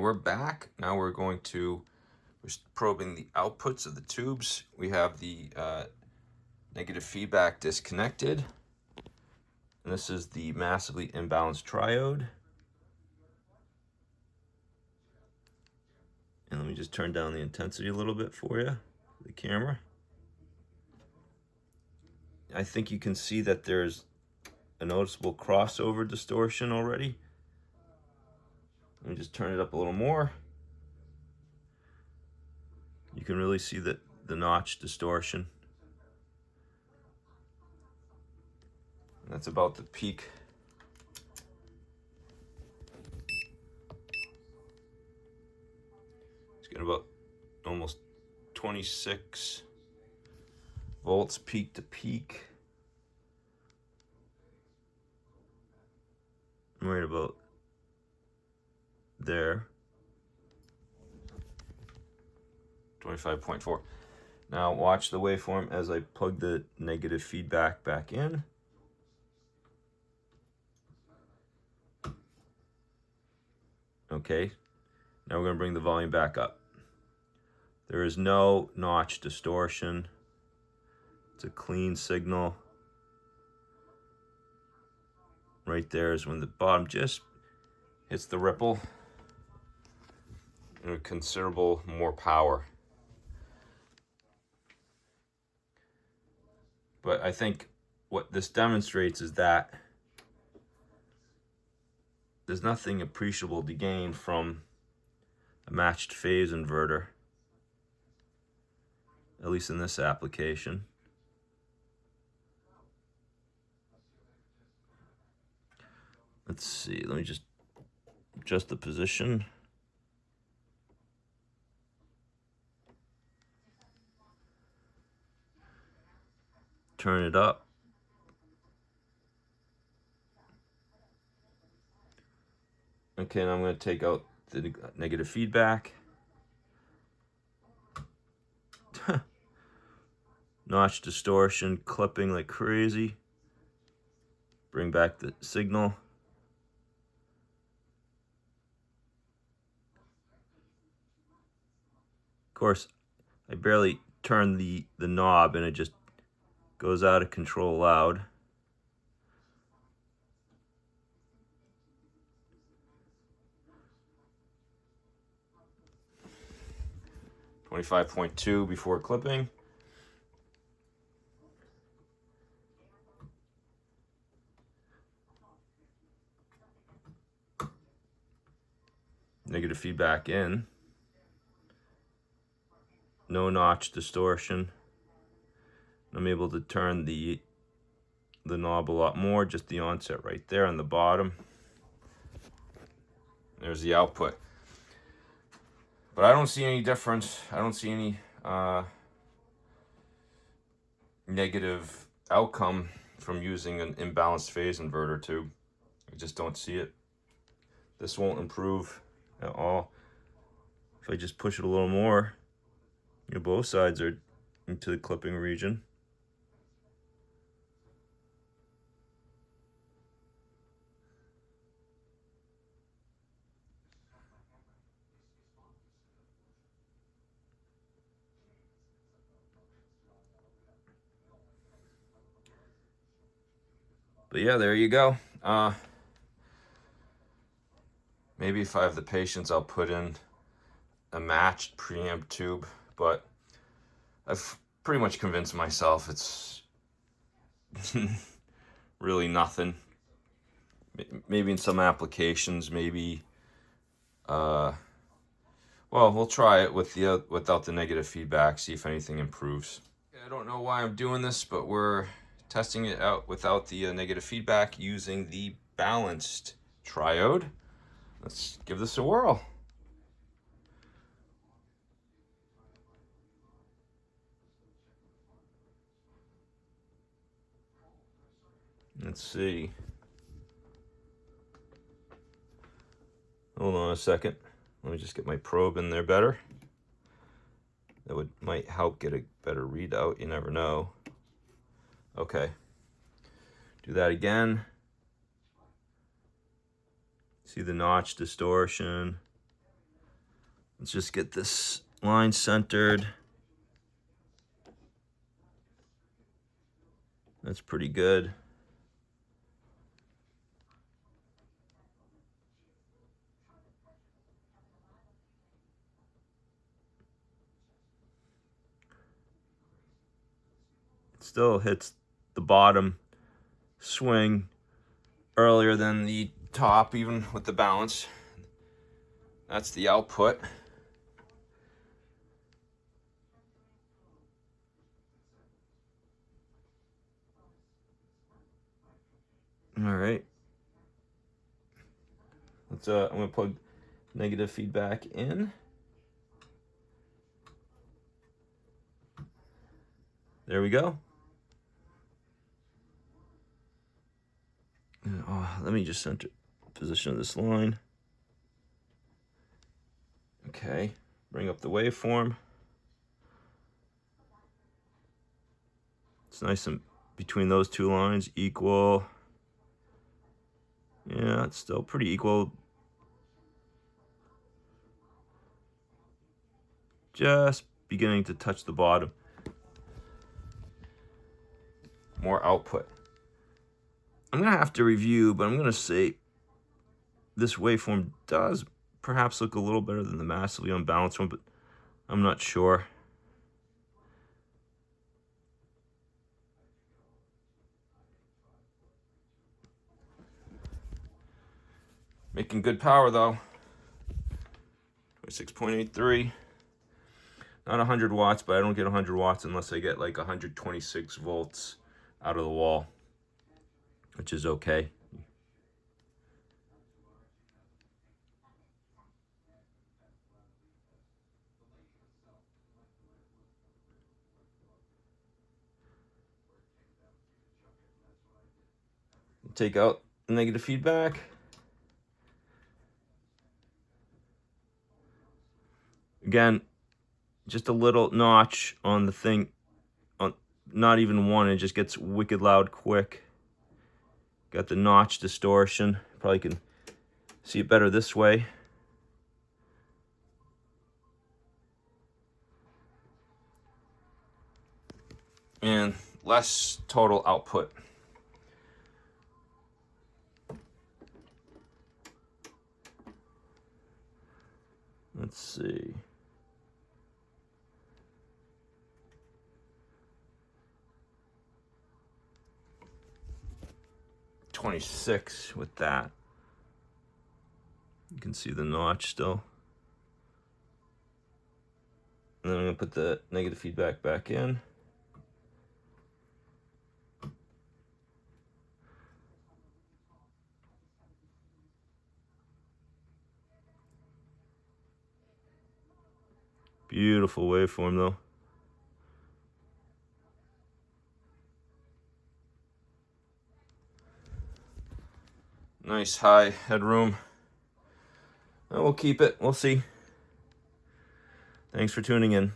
we're back. Now we're probing the outputs of the tubes. We have the negative feedback disconnected. And this is the massively imbalanced triode. And let me just turn down the intensity a little bit for you, the camera. I think you can see that there's a noticeable crossover distortion already. Let me just turn it up a little more. You can really see the notch distortion. And that's about the peak. It's getting about almost 26 volts peak to peak. I'm right about there. 25.4. Now watch the waveform as I plug the negative feedback back in. Okay, now we're going to bring the volume back up. There is no notch distortion. It's a clean signal. Right there is when the bottom just hits the ripple and considerable more power. But I think what this demonstrates is that there's nothing appreciable to gain from a matched phase inverter, at least in this application. Let's see, let me just adjust the position. Turn it up. Okay, now I'm going to take out the negative feedback. Notch distortion, clipping like crazy. Bring back the signal. Of course, I barely turn the knob and it just goes out of control loud. .2 before clipping. Negative feedback in. No notch distortion. I'm able to turn the knob a lot more, just the onset right there on the bottom. There's the output. But I don't see any difference. I don't see any negative outcome from using an imbalanced phase inverter tube. I just don't see it. This won't improve at all. If I just push it a little more, you know, both sides are into the clipping region. But yeah, there you go. Maybe if I have the patience, I'll put in a matched preamp tube, but I've pretty much convinced myself it's really nothing. Maybe in some applications, maybe, well, we'll try it with without the negative feedback, see if anything improves. I don't know why I'm doing this, but we're testing it out without the negative feedback using the balanced triode. Let's give this a whirl. Let's see. Hold on a second. Let me just get my probe in there better. That might help get a better readout. You never know. Okay. Do that again. See the notch distortion. Let's just get this line centered. That's pretty good. It still hits the bottom swing earlier than the top, even with the balance. That's the output. All right. Let's I'm gonna plug negative feedback in. There we go. Let me just center position of this line. Okay, bring up the waveform. It's nice and between those two lines, equal. Yeah, it's still pretty equal. Just beginning to touch the bottom. More output. I'm gonna have to review, but I'm gonna say this waveform does perhaps look a little better than the massively unbalanced one, but I'm not sure. Making good power though. 6.83. Not 100 watts, but I don't get 100 watts unless I get like 126 volts out of the wall, which is okay. Take out the negative feedback. Again, just a little notch on the thing, on not even one, it just gets wicked loud quick. Got the notch distortion. Probably can see it better this way. And less total output. Let's see. $26 with that. You can see the notch still. And then I'm gonna put the negative feedback back in. Beautiful waveform though. Nice high headroom. We'll keep it. We'll see. Thanks for tuning in.